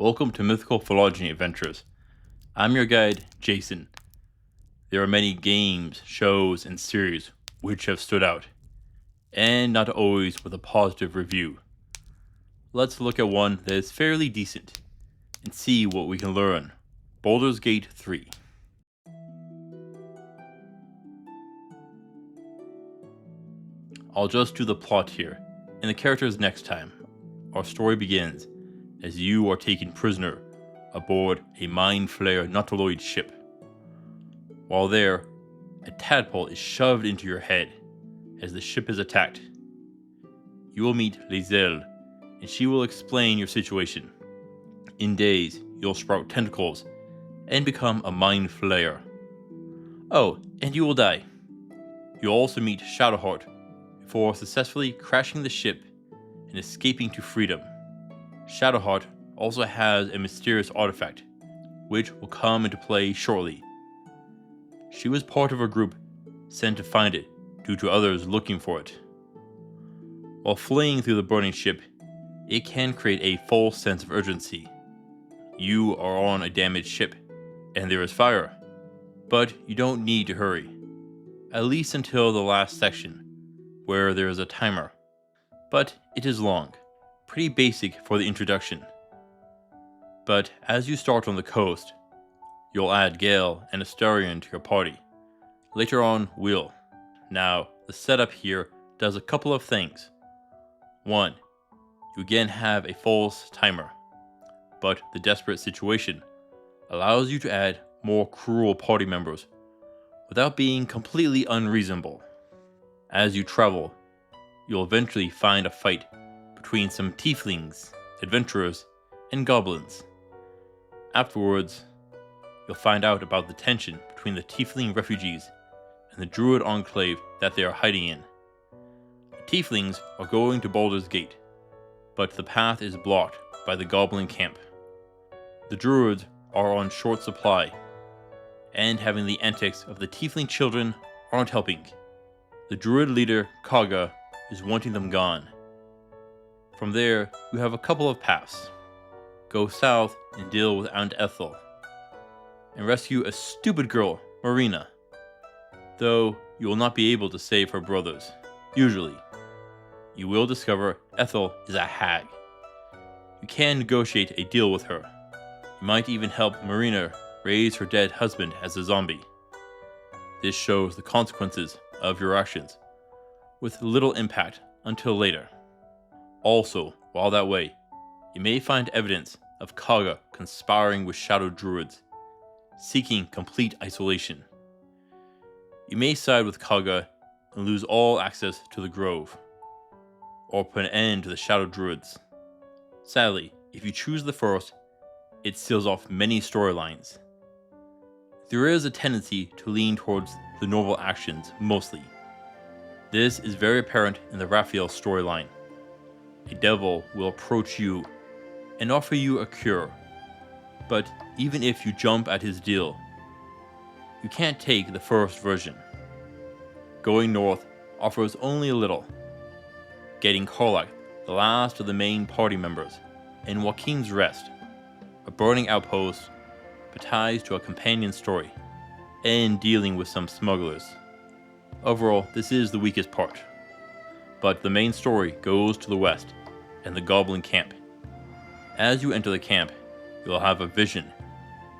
Welcome to Mythical Phylogeny Adventures. I'm your guide, Jason. There are many games, shows, and series which have stood out, and not always with a positive review. Let's look at one that is fairly decent, and see what we can learn. Baldur's Gate 3. I'll just do the plot here, and the characters next time. Our story begins as you are taken prisoner aboard a Mind Flayer Nautiloid ship. While there, a tadpole is shoved into your head as the ship is attacked. You will meet Lizelle, and she will explain your situation. In days, you'll sprout tentacles and become a Mind Flayer. Oh, and you will die. You'll also meet Shadowheart before successfully crashing the ship and escaping to freedom. Shadowheart also has a mysterious artifact, which will come into play shortly. She was part of a group sent to find it due to others looking for it. While fleeing through the burning ship, it can create a false sense of urgency. You are on a damaged ship, and there is fire, but you don't need to hurry, at least until the last section, where there is a timer. But it is long, pretty basic for the introduction. But as you start on the coast, you'll add Gale and Astarion to your party. Later on, will. Now, the setup here does a couple of things. 1. You again have a false timer, but the desperate situation allows you to add more cruel party members without being completely unreasonable. As you travel, you'll eventually find a fight between some tieflings, adventurers, and goblins. Afterwards, you'll find out about the tension between the tiefling refugees and the druid enclave that they are hiding in. The tieflings are going to Baldur's Gate, but the path is blocked by the goblin camp. The druids are on short supply, and having the antics of the tiefling children aren't helping. The druid leader, Kaga, is wanting them gone. From there, you have a couple of paths. Go south and deal with Aunt Ethel, and rescue a stupid girl, Marina. Though you will not be able to save her brothers, usually. You will discover Ethel is a hag. You can negotiate a deal with her. You might even help Marina raise her dead husband as a zombie. This shows the consequences of your actions, with little impact until later. Also, while that way, you may find evidence of Kaga conspiring with shadow druids, seeking complete isolation. You may side with Kaga and lose all access to the grove, or put an end to the shadow druids. Sadly, if you choose the first, it seals off many storylines. There is a tendency to lean towards the noble actions mostly. This is very apparent in the Raphael storyline. A devil will approach you and offer you a cure, but even if you jump at his deal, you can't take the first version. Going north offers only a little. Getting Karlach, the last of the main party members, and Joaquin's Rest, a burning outpost, but ties to a companion story, and dealing with some smugglers. Overall, this is the weakest part. But the main story goes to the west, and the goblin camp. As you enter the camp, you'll have a vision,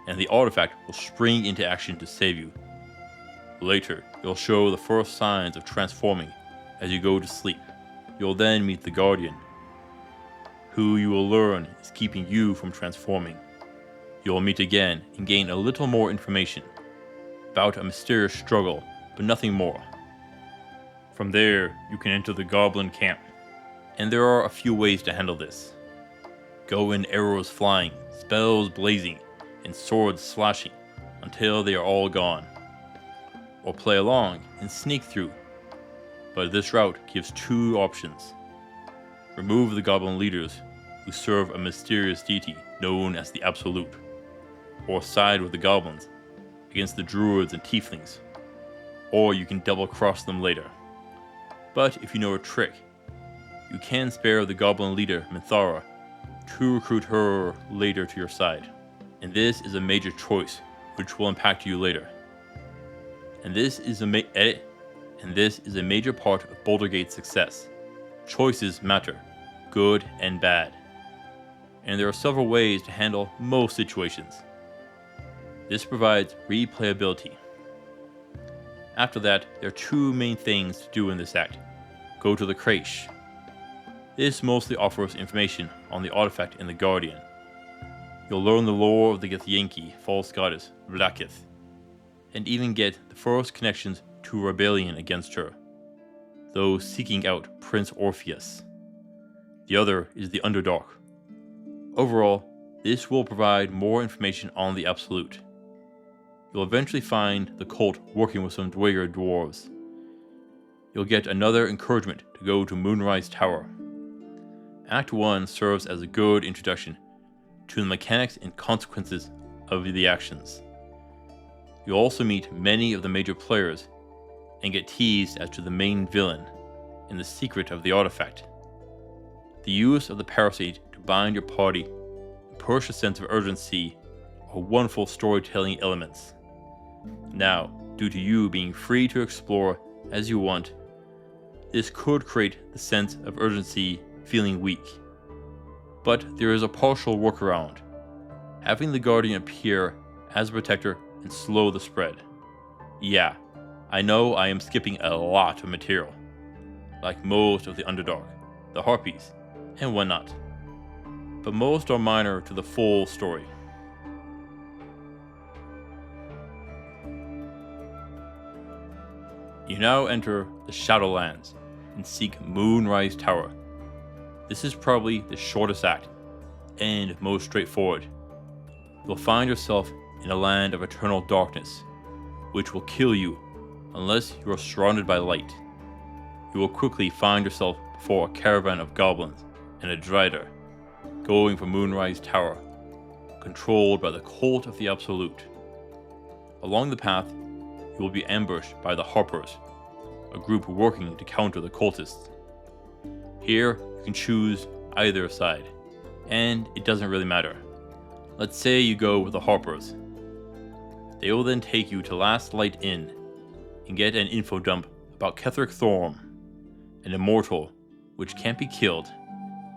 and the artifact will spring into action to save you. Later, you'll show the first signs of transforming as you go to sleep. You'll then meet the Guardian, who you will learn is keeping you from transforming. You'll meet again and gain a little more information about a mysterious struggle, but nothing more. From there, you can enter the goblin camp, and there are a few ways to handle this. Go in arrows flying, spells blazing, and swords slashing until they are all gone. Or play along and sneak through, but this route gives two options. Remove the goblin leaders who serve a mysterious deity known as the Absolute, or side with the goblins against the druids and tieflings, or you can double cross them later. But if you know a trick, you can spare the goblin leader Minthara to recruit her later to your side. And this is a major choice, which will impact you later. And this is a major part of Baldur Gate's success. Choices matter, good and bad. And there are several ways to handle most situations. This provides replayability. After that, there are two main things to do in this act. Go to the Creche. This mostly offers information on the artifact and the Guardian. You'll learn the lore of the Githyanki false goddess, Vlaakith, and even get the first connections to a rebellion against her, those seeking out Prince Orpheus. The other is the Underdark. Overall, this will provide more information on the Absolute. You'll eventually find the cult working with some Dweger dwarves. You'll get another encouragement to go to Moonrise Tower. Act 1 serves as a good introduction to the mechanics and consequences of the actions. You'll also meet many of the major players and get teased as to the main villain and the secret of the artifact. The use of the parasite to bind your party and push a sense of urgency are wonderful storytelling elements. Now, due to you being free to explore as you want, this could create the sense of urgency feeling weak. But there is a partial workaround, having the Guardian appear as a protector and slow the spread. Yeah, I know I am skipping a lot of material, like most of the Underdark, the Harpies, and whatnot, but most are minor to the full story. You now enter the Shadowlands and seek Moonrise Tower. This is probably the shortest act and most straightforward. You'll find yourself in a land of eternal darkness, which will kill you unless you are surrounded by light. You will quickly find yourself before a caravan of goblins and a Drider, going for Moonrise Tower, controlled by the cult of the Absolute. Along the path, you will be ambushed by the Harpers, a group working to counter the cultists. Here, you can choose either side, and it doesn't really matter. Let's say you go with the Harpers. They will then take you to Last Light Inn and get an info dump about Ketheric Thorm, an immortal which can't be killed,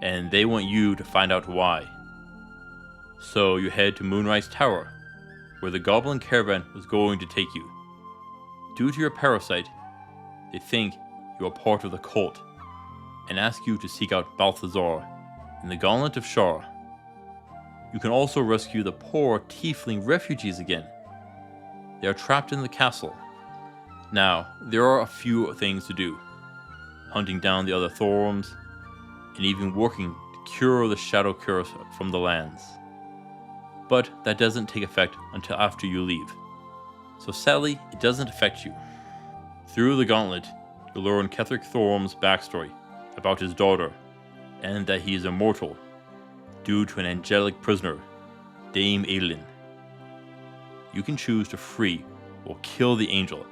and they want you to find out why. So you head to Moonrise Tower, where the Goblin caravan was going to take you. Due to your parasite, they think you are part of the cult and ask you to seek out Balthazar in the Gauntlet of Shar. You can also rescue the poor tiefling refugees again. They are trapped in the castle. Now, there are a few things to do. Hunting down the other Thorms, and even working to cure the Shadow Curse from the lands. But that doesn't take effect until after you leave. So sadly, it doesn't affect you. Through the Gauntlet, you'll learn Ketheric Thorm's backstory about his daughter, and that he is immortal due to an angelic prisoner, Dame Aelin. You can choose to free or kill the angel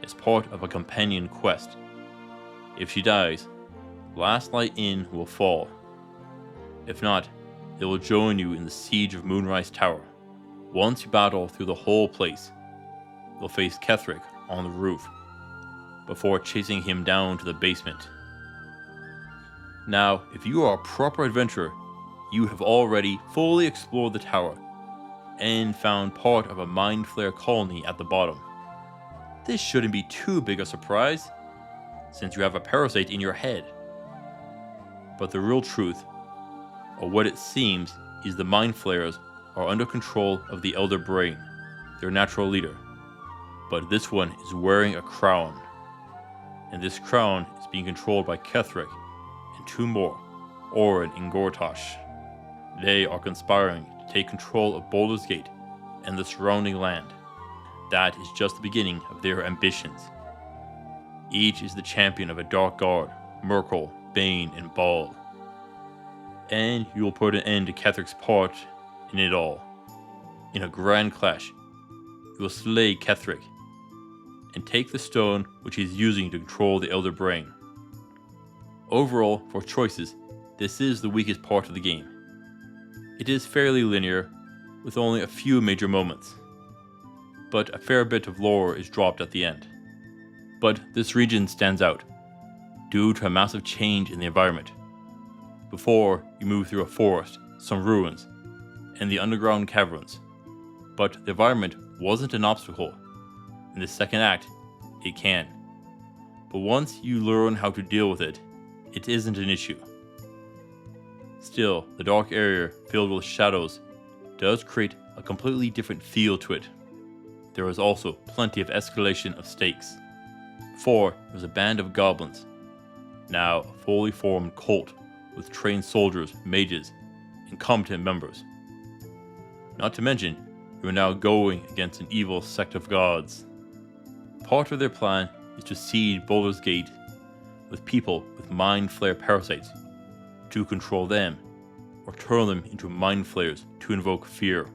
as part of a companion quest. If she dies, Last Light Inn will fall. If not, they will join you in the siege of Moonrise Tower. Once you battle through the whole place, you'll face Ketheric on the roof, before chasing him down to the basement. Now, if you are a proper adventurer, you have already fully explored the tower and found part of a Mind Flayer colony at the bottom. This shouldn't be too big a surprise, since you have a parasite in your head. But the real truth, or what it seems, is the Mind Flayers are under control of the Elder Brain, their natural leader. But this one is wearing a crown, and this crown is being controlled by Ketheric and two more, Orin and Gortosh. They are conspiring to take control of Baldur's Gate and the surrounding land. That is just the beginning of their ambitions. Each is the champion of a dark guard, Merkel, Bane, and Ball. And you will put an end to Ketheric's part in it all. In a grand clash, you will slay Ketheric and take the stone which he is using to control the Elder Brain. Overall, for choices, this is the weakest part of the game. It is fairly linear, with only a few major moments, but a fair bit of lore is dropped at the end. But this region stands out, due to a massive change in the environment. Before, you move through a forest, some ruins, and the underground caverns, but the environment wasn't an obstacle. In the second act, it can. But once you learn how to deal with it, it isn't an issue. Still, the dark area filled with shadows does create a completely different feel to it. There is also plenty of escalation of stakes. Before, there was a band of goblins. Now, a fully formed cult with trained soldiers, mages, and competent members. Not to mention, you are now going against an evil sect of gods. Part of their plan is to seed Baldur's Gate with people with mind flare parasites to control them, or turn them into mind flayers to invoke fear.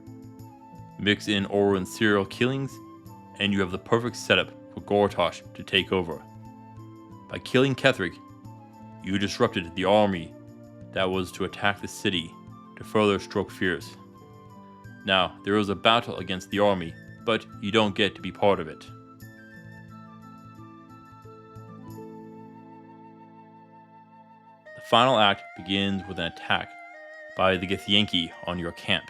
Mix in Orin's serial killings, and you have the perfect setup for Gortash to take over. By killing Ketheric, you disrupted the army that was to attack the city to further stroke fears. Now, there is a battle against the army, but you don't get to be part of it. The final act begins with an attack by the Githyanki on your camp,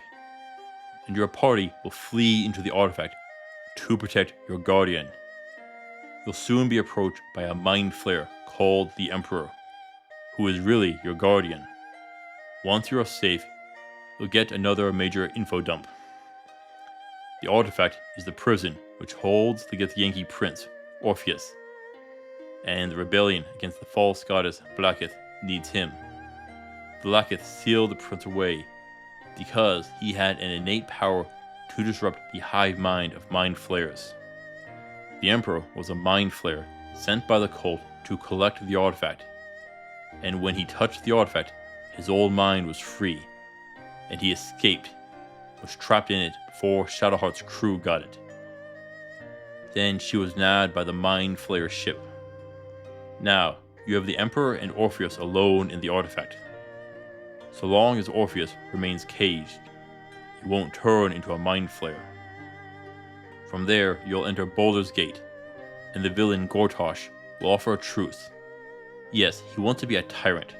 and your party will flee into the artifact to protect your guardian. You'll soon be approached by a mind flayer called the Emperor, who is really your guardian. Once you are safe, you'll get another major info dump. The artifact is the prison which holds the Githyanki prince, Orpheus, and the rebellion against the false goddess Vlaakith needs him. Vlaakith sealed the prince away because he had an innate power to disrupt the hive mind of mind flayers. The Emperor was a mind flayer sent by the cult to collect the artifact, and when he touched the artifact, his old mind was free, and he escaped, was trapped in it before Shadowheart's crew got it. Then she was nabbed by the mind flayer ship. Now, you have the Emperor and Orpheus alone in the artifact. So long as Orpheus remains caged, he won't turn into a mind flayer. From there, you'll enter Baldur's Gate, and the villain Gortash will offer a truce. Yes, he wants to be a tyrant,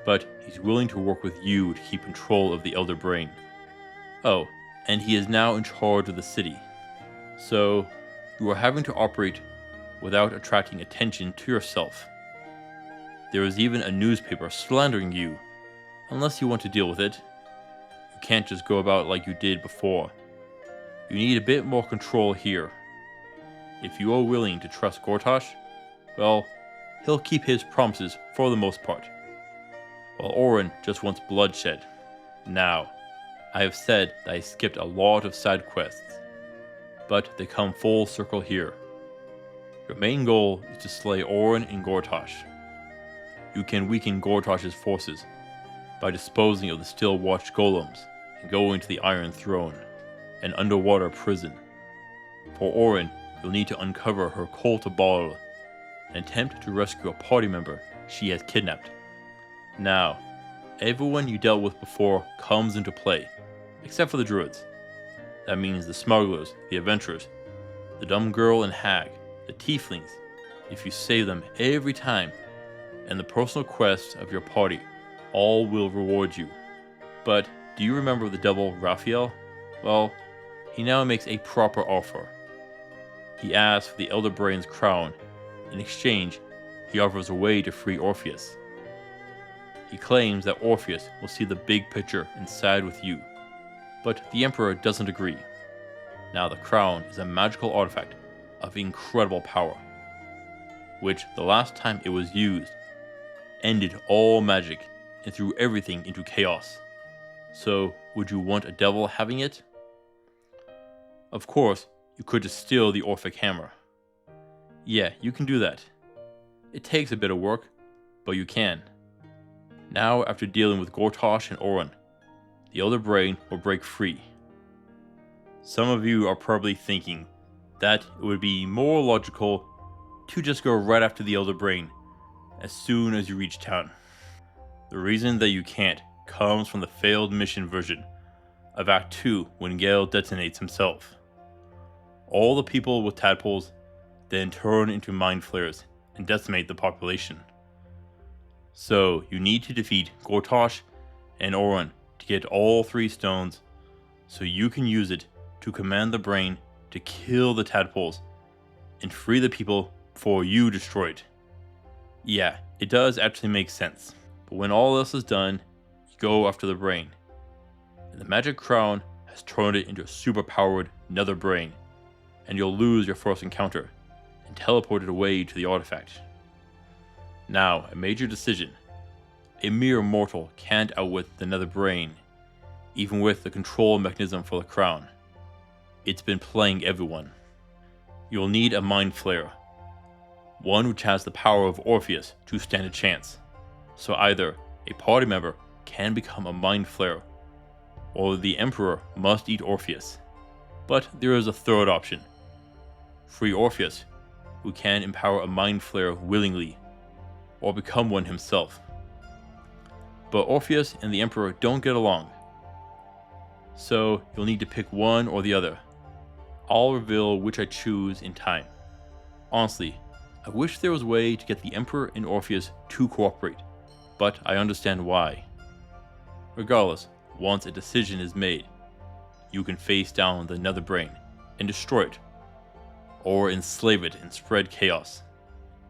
but he's willing to work with you to keep control of the Elder Brain. Oh, and he is now in charge of the city. So, you are having to operate without attracting attention to yourself. There is even a newspaper slandering you, unless you want to deal with it. You can't just go about like you did before. You need a bit more control here. If you are willing to trust Gortash, well, he'll keep his promises for the most part. While Orin just wants bloodshed. Now, I have said that I skipped a lot of side quests, but they come full circle here. Your main goal is to slay Orin and Gortash. You can weaken Gortash's forces by disposing of the Still Watch golems and going to the Iron Throne, an underwater prison. For Orin, you'll need to uncover her cult of Baldur and attempt to rescue a party member she has kidnapped. Now, everyone you dealt with before comes into play, except for the druids. That means the smugglers, the adventurers, the dumb girl and hag, the tieflings, if you save them every time, and the personal quests of your party, all will reward you. But do you remember the devil Raphael? Well, he now makes a proper offer. He asks for the Elder Brain's crown. In exchange, he offers a way to free Orpheus. He claims that Orpheus will see the big picture and side with you, but the Emperor doesn't agree. Now the crown is a magical artifact of incredible power, which the last time it was used ended all magic and threw everything into chaos. So, would you want a devil having it? Of course, you could just steal the Orphic hammer. Yeah, you can do that. It takes a bit of work, but you can. Now, after dealing with Gortash and Orin, the Elder Brain will break free. Some of you are probably thinking that it would be more logical to just go right after the Elder Brain as soon as you reach town. The reason that you can't comes from the failed mission version of Act 2 when Gale detonates himself. All the people with tadpoles then turn into mind flayers and decimate the population. So you need to defeat Gortosh and Orin to get all 3 stones so you can use it to command the brain to kill the tadpoles and free the people before you destroy it. Yeah, it does actually make sense. But when all else is done, you go after the brain. And the magic crown has turned it into a super-powered nether brain, and you'll lose your first encounter and teleport it away to the artifact. Now, a major decision. A mere mortal can't outwit the nether brain, even with the control mechanism for the crown. It's been playing everyone. You'll need a mind flayer, one which has the power of Orpheus to stand a chance. So either a party member can become a mind flayer, or the Emperor must eat Orpheus. But there is a third option. Free Orpheus, who can empower a mind flayer willingly, or become one himself. But Orpheus and the Emperor don't get along, so you'll need to pick one or the other. I'll reveal which I choose in time. Honestly, I wish there was a way to get the Emperor and Orpheus to cooperate, but I understand why. Regardless, once a decision is made, you can face down the nether brain and destroy it, or enslave it and spread chaos.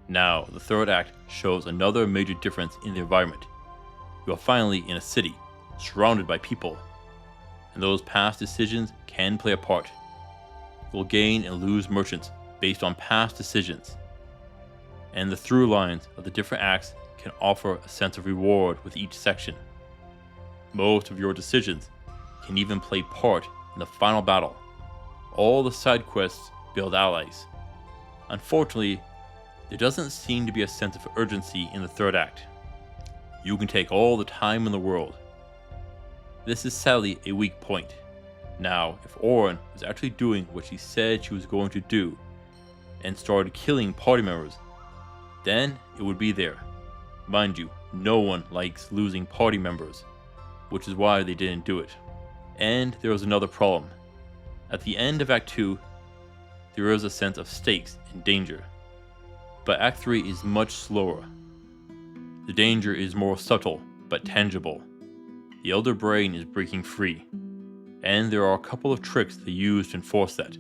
Now, the third act shows another major difference in the environment. You are finally in a city, surrounded by people, and those past decisions can play a part. You'll gain and lose merchants based on past decisions, and the through lines of the different acts can offer a sense of reward with each section. Most of your decisions can even play part in the final battle. All the side quests build allies. Unfortunately, there doesn't seem to be a sense of urgency in the third act. You can take all the time in the world. This is sadly a weak point. Now, if Orin was actually doing what she said she was going to do, and started killing party members, then it would be there. Mind you, no one likes losing party members, which is why they didn't do it. And there was another problem. At the end of Act 2, there is a sense of stakes and danger. But Act 3 is much slower. The danger is more subtle, but tangible. The Elder Brain is breaking free, and there are a couple of tricks they use to enforce that.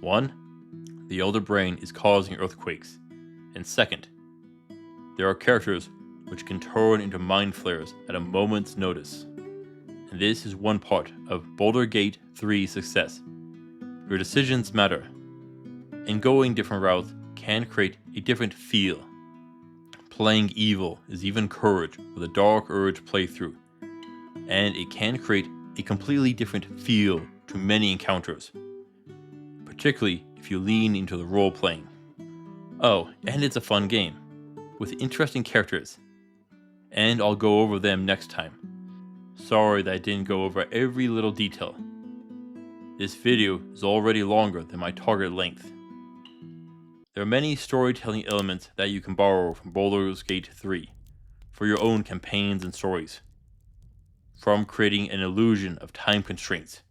One, the Elder Brain is causing earthquakes, and second, there are characters which can turn into mind flayers at a moment's notice. And this is one part of Baldur Gate 3's success. Your decisions matter, and going different routes can create a different feel. Playing evil is even courage with a Dark Urge playthrough, and it can create a completely different feel to many encounters, particularly if you lean into the role-playing. Oh, and it's a fun game, with interesting characters, and I'll go over them next time. Sorry that I didn't go over every little detail. This video is already longer than my target length. There are many storytelling elements that you can borrow from Baldur's Gate 3 for your own campaigns and stories. From creating an illusion of time constraints,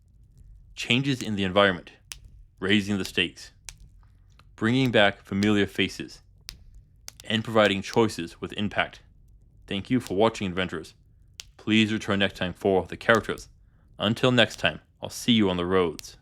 changes in the environment, raising the stakes, bringing back familiar faces, and providing choices with impact. Thank you for watching, adventurers. Please return next time for the characters. Until next time, I'll see you on the roads.